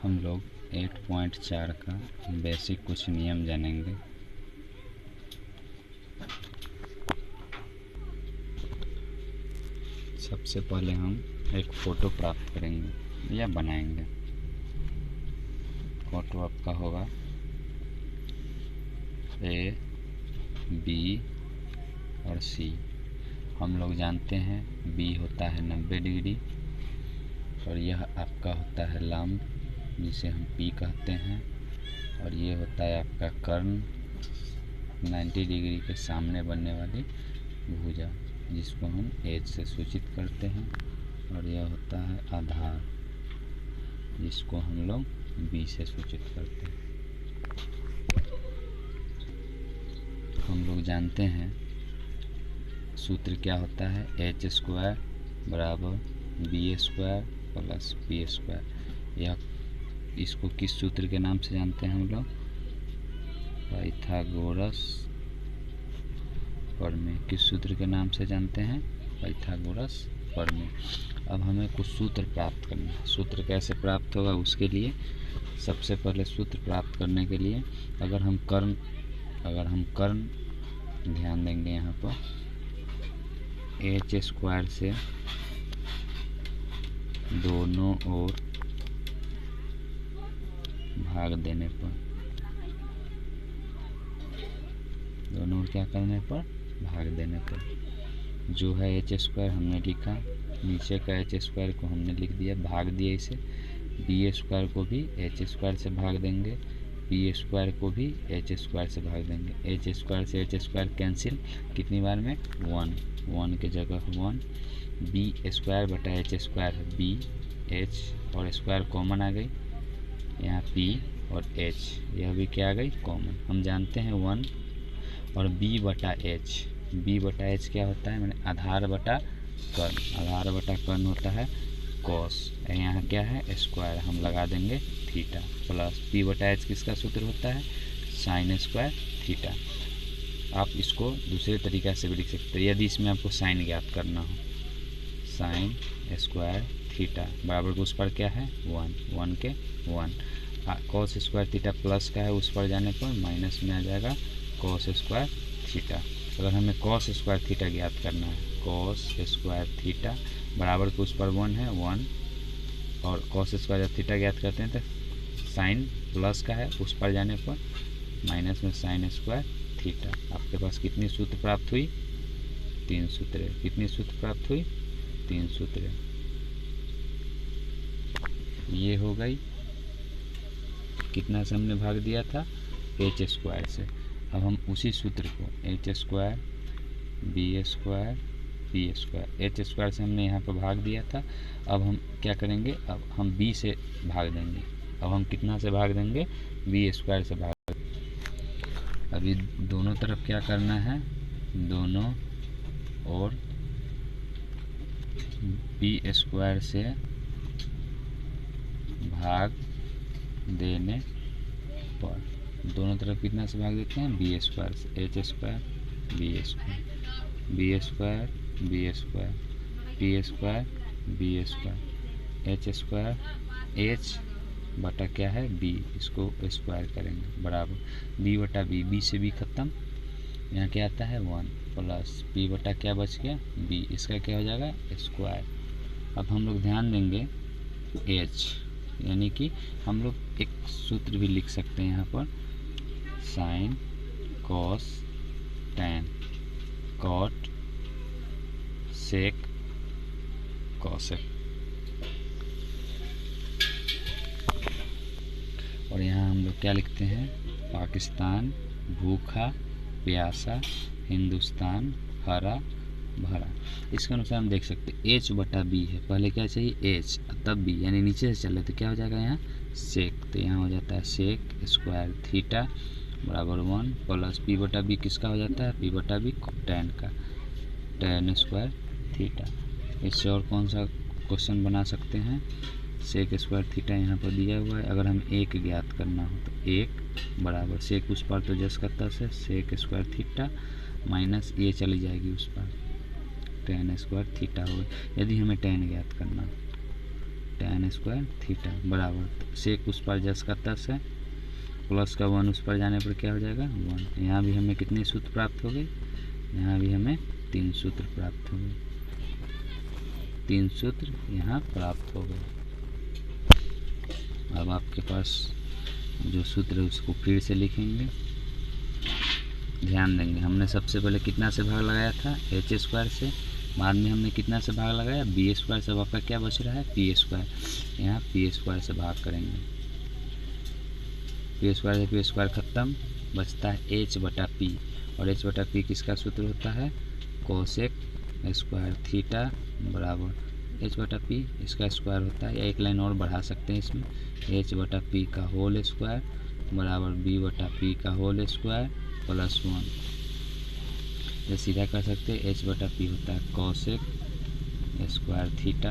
हम लोग 8.4 का बेसिक कुछ नियम जानेंगे। सबसे पहले हम एक फ़ोटो प्राप्त करेंगे या बनाएंगे। फ़ोटो आपका होगा ए, बी और सी। हम लोग जानते हैं बी होता है 90 डिग्री और यह आपका होता है लंब जिसे हम पी कहते हैं, और ये होता है आपका कर्ण 90 डिग्री के सामने बनने वाली भुजा जिसको हम एच से सूचित करते हैं, और यह होता है आधार जिसको हम लोग बी से सूचित करते हैं। हम लोग जानते हैं सूत्र क्या होता है, एच स्क्वायर बराबर B square plus P square. यह इसको किस सूत्र के नाम से जानते हैं हम लोग, पाइथागोरस प्रमेय। किस सूत्र के नाम से जानते हैं, पाइथागोरस प्रमेय। अब हमें कुछ सूत्र प्राप्त करना है। सूत्र कैसे प्राप्त होगा, उसके लिए सबसे पहले सूत्र प्राप्त करने के लिए अगर हम कर्ण ध्यान देंगे यहाँ पर एच स्क्वायर से दोनों ओर भाग देने पर, दोनों ओर क्या करने पर, भाग देने पर जो है एच स्क्वायर हमने लिखा, नीचे का एच स्क्वायर को हमने लिख दिया, भाग दिया इसे। बी स्क्वायर को भी एच स्क्वायर से भाग देंगे, पी स्क्वायर को भी एच स्क्वायर से भाग देंगे। एच स्क्वायर से एच स्क्वायर कैंसिल, कितनी बार में, 1 की जगह 1। बी स्क्वायर बटा एच स्क्वायर है बी, एच और स्क्वायर कॉमन आ गई, यहाँ पी और एच यह भी क्या आ गई, कॉमन। हम जानते हैं 1 और बी बटा एच क्या होता है, मैंने आधार बटा कर्ण होता है कॉस, यहाँ क्या है स्क्वायर, हम लगा देंगे थीटा, प्लस पी बटा एच किसका सूत्र होता है, साइन स्क्वायर थीटा। आप इसको दूसरे तरीक़ा से भी लिख सकते हैं यदि इसमें आपको साइन ज्ञात करना हो, साइन स्क्वायर थीटा बराबर उस पर क्या है 1 के 1। कॉस स्क्वायर थीटा प्लस का है, उस पर जाने पर माइनस में आ जाएगा कॉस स्क्वायर थीटा। अगर हमें कॉस स्क्वायर थीटा ज्ञात करना है, कॉस स्क्वायर थीटा बराबर के उस पर 1 है 1, और कॉस स्क्वायर जब थीटा ज्ञात करते हैं तो साइन प्लस का है, उस पर जाने पर माइनस में साइन स्क्वायर थीटा। आपके पास कितनी सूत्र प्राप्त हुई, 3 सूत्र। कितनी सूत्र प्राप्त हुई, 3 सूत्र। ये हो गई, कितना से हमने भाग दिया था, एच स्क्वायर से। अब हम उसी सूत्र को H square B square P square, H square से हमने यहाँ पर भाग दिया था, अब हम क्या करेंगे, अब हम बी से भाग देंगे। अब हम कितना से भाग देंगे, बी स्क्वायर से भाग। अभी दोनों तरफ क्या करना है, दोनों और बी स्क्वायर से भाग देने पर, दोनों तरफ कितना से भाग देते हैं, बी स्क्वायर से, H square B square, B square B square P square B square, H square H बटा क्या है बी, इसको स्क्वायर करेंगे बराबर बी बटा बी से बी खत्म, यहाँ क्या आता है 1 प्लस पी बटा क्या बच गया बी, इसका क्या हो जाएगा स्क्वायर। अब हम लोग ध्यान देंगे एच, यानी कि हम लोग एक सूत्र भी लिख सकते हैं यहाँ पर, sine cos tan cot sec cosec, और यहाँ हम लोग क्या लिखते हैं, पाकिस्तान भूखा प्यासा, हिंदुस्तान हरा भरा। इसके अनुसार हम देख सकते हैं एच बटा बी है, पहले क्या चाहिए एच तब बी, यानी नीचे से चले तो क्या हो जाएगा यहाँ सेक, तो यहाँ हो जाता है सेक स्क्वायर थीटा बराबर 1 प्लस पी बटा बी किसका हो जाता है, पी बटा बी टैन का, टैन स्क्वायर थीटा। इससे और कौन सा क्वेश्चन बना सकते हैं, सेक स्क्वायर थीटा यहाँ पर दिया हुआ है, अगर हम एक ज्ञात करना हो तो 1 बराबर सेक उस पर तो जस करता से सेक स्क्वायर थीटा माइनस ये चली जाएगी उस पर, टैन स्क्वायर थीटा होगा। यदि हमें टैन ज्ञात करना, tan स्क्वायर थीटा बराबर सेक उस पर जस का तस है, प्लस का 1 उस पर जाने पर क्या हो जाएगा 1। यहाँ भी हमें कितने सूत्र प्राप्त हो गए, यहाँ भी हमें 3 सूत्र प्राप्त हो गए, 3 सूत्र यहाँ प्राप्त हो गए। अब आपके पास जो सूत्र है उसको फिर से लिखेंगे। ध्यान देंगे, हमने सबसे पहले कितना से भाग लगाया था एच स्क्वायर से, बाद में हमने कितना से भाग लगाया बी स्क्वायर से। अब आपका क्या बच रहा है पी स्क्वायर, यहाँ पी स्क्वायर से भाग करेंगे, पी स्क्वायर से पी स्क्वायर खत्म, बचता है एच बटा पी, और एच बटा पी किसका सूत्र होता है कोसेक स्क्वायर थीटा बराबर एच बटा पी इसका स्क्वायर होता है, या एक लाइन और बढ़ा सकते हैं इसमें, एच बटा पी का होल स्क्वायर बराबर बी बटा पी का होल स्क्वायर प्लस 1। ये सीधा कर सकते हैं, एच बटा पी होता है कोसेक स्क्वायर थीटा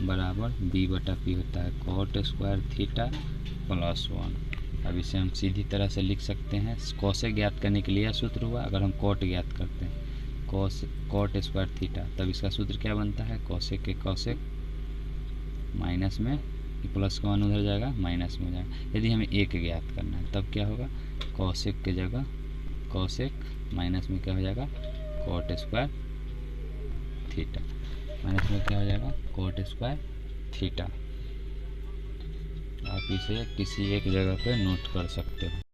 बराबर बी बटा पी होता है कोट स्क्वायर थीटा प्लस 1। अब इसे हम सीधी तरह से लिख सकते हैं, कोसेक ज्ञात करने के लिए यह सूत्र हुआ। अगर हम कोट ज्ञात करते हैं कोट स्क्वायर थीटा, तब इसका सूत्र क्या बनता है कोसेक के कोसेक माइनस में प्लस का 1 उधर जाएगा माइनस में हो जाएगा। यदि हमें एक ज्ञात करना है तब क्या होगा कोसेक के जगह कोसेक माइनस में क्या हो जाएगा कोट स्क्वायर थीटा, माइनस में क्या हो जाएगा कोट स्क्वायर थीटा। आप इसे किसी एक जगह पे नोट कर सकते हो।